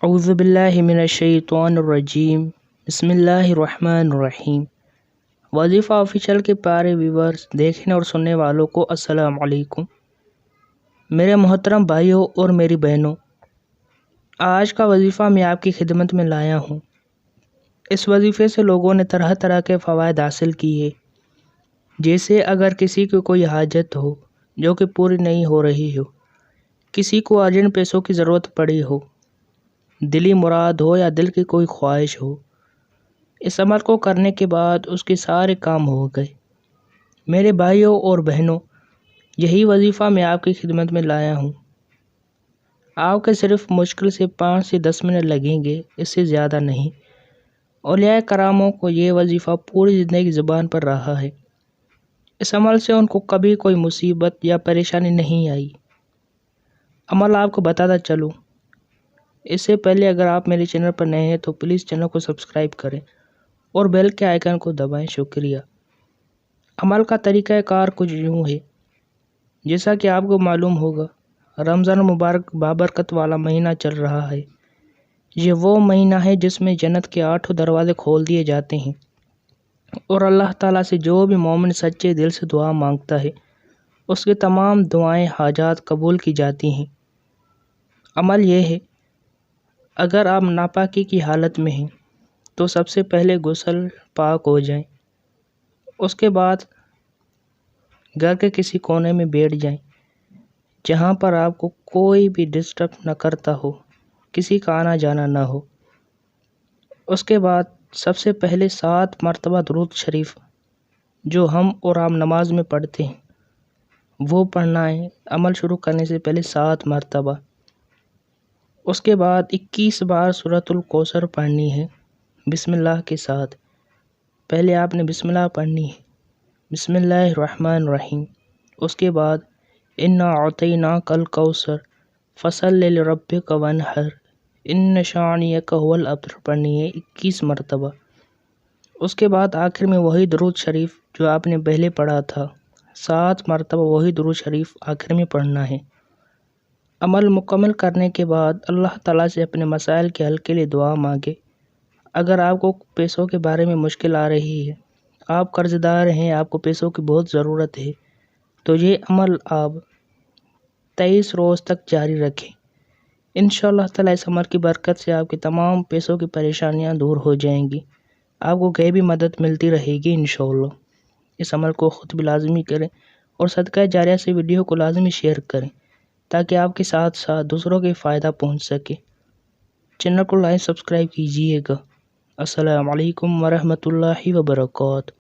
اعوذ باللہ من الشیطان الرجیم بسم اللہ الرحمن الرحیم۔ وظیفہ آفیشیل کے پیارے ویورز، دیکھنے اور سننے والوں کو السلام علیکم۔ میرے محترم بھائیوں اور میری بہنوں، آج کا وظیفہ میں آپ کی خدمت میں لایا ہوں۔ اس وظیفے سے لوگوں نے طرح طرح کے فوائد حاصل کیے، جیسے اگر کسی کو کوئی حاجت ہو جو کہ پوری نہیں ہو رہی ہو، کسی کو ارجنٹ پیسوں کی ضرورت پڑی ہو، دلی مراد ہو یا دل کی کوئی خواہش ہو، اس عمل کو کرنے کے بعد اس کے سارے کام ہو گئے۔ میرے بھائیوں اور بہنوں، یہی وظیفہ میں آپ کی خدمت میں لایا ہوں۔ آپ کے صرف مشکل سے 5 سے 10 منٹ لگیں گے، اس سے زیادہ نہیں۔ اولیاء کراموں کو یہ وظیفہ پوری زندگی زبان پر رہا ہے۔ اس عمل سے ان کو کبھی کوئی مصیبت یا پریشانی نہیں آئی۔ عمل آپ کو بتاتا چلوں، اس سے پہلے اگر آپ میرے چینل پر نئے ہیں تو پلیز چینل کو سبسکرائب کریں اور بیل کے آئیکن کو دبائیں۔ شکریہ۔ عمل کا طریقہ کار کچھ یوں ہے۔ جیسا کہ آپ کو معلوم ہوگا، رمضان المبارک بابرکت والا مہینہ چل رہا ہے۔ یہ وہ مہینہ ہے جس میں جنت کے 8 دروازے کھول دیے جاتے ہیں، اور اللہ تعالیٰ سے جو بھی مومن سچے دل سے دعا مانگتا ہے، اس کی تمام دعائیں حاجات قبول کی جاتی ہیں۔ عمل یہ ہے، اگر آپ ناپاکی کی حالت میں ہیں تو سب سے پہلے غسل پاک ہو جائیں۔ اس کے بعد گھر کے کسی کونے میں بیٹھ جائیں جہاں پر آپ کو کوئی بھی ڈسٹرب نہ کرتا ہو، کسی کا آنا جانا نہ ہو۔ اس کے بعد سب سے پہلے 7 مرتبہ درود شریف جو ہم اور آپ نماز میں پڑھتے ہیں وہ پڑھنا ہے، عمل شروع کرنے سے پہلے 7 مرتبہ۔ اس کے بعد 21 بار سورۃ الکوثر پڑھنی ہے بسم اللہ کے ساتھ۔ پہلے آپ نے بسم اللہ پڑھنی ہے، بسم اللہ الرحمن الرحیم۔ اس کے بعد انا اعطیناک الکوثر فصل لربک وانحر ان شانئک ھو الابتر پڑھنی ہے 21 مرتبہ۔ اس کے بعد آخر میں وہی درود شریف جو آپ نے پہلے پڑھا تھا، 7 مرتبہ وہی درود شریف آخر میں پڑھنا ہے۔ عمل مکمل کرنے کے بعد اللہ تعالیٰ سے اپنے مسائل کے حل کے لیے دعا مانگے۔ اگر آپ کو پیسوں کے بارے میں مشکل آ رہی ہے، آپ قرض دار ہیں، آپ کو پیسوں کی بہت ضرورت ہے، تو یہ عمل آپ 23 روز تک جاری رکھیں۔ انشاءاللہ تعالیٰ اس عمل کی برکت سے آپ کی تمام پیسوں کی پریشانیاں دور ہو جائیں گی، آپ کو غیبی مدد ملتی رہے گی انشاءاللہ۔ اس عمل کو خود بھی لازمی کریں اور صدقہ جاریہ سے ویڈیو کو لازمی شیئر کریں تاکہ آپ کے ساتھ ساتھ دوسروں کے فائدہ پہنچ سکے۔ چینل کو لائک سبسکرائب کیجیے گا۔ السلام علیکم ورحمۃ اللہ وبرکاتہ۔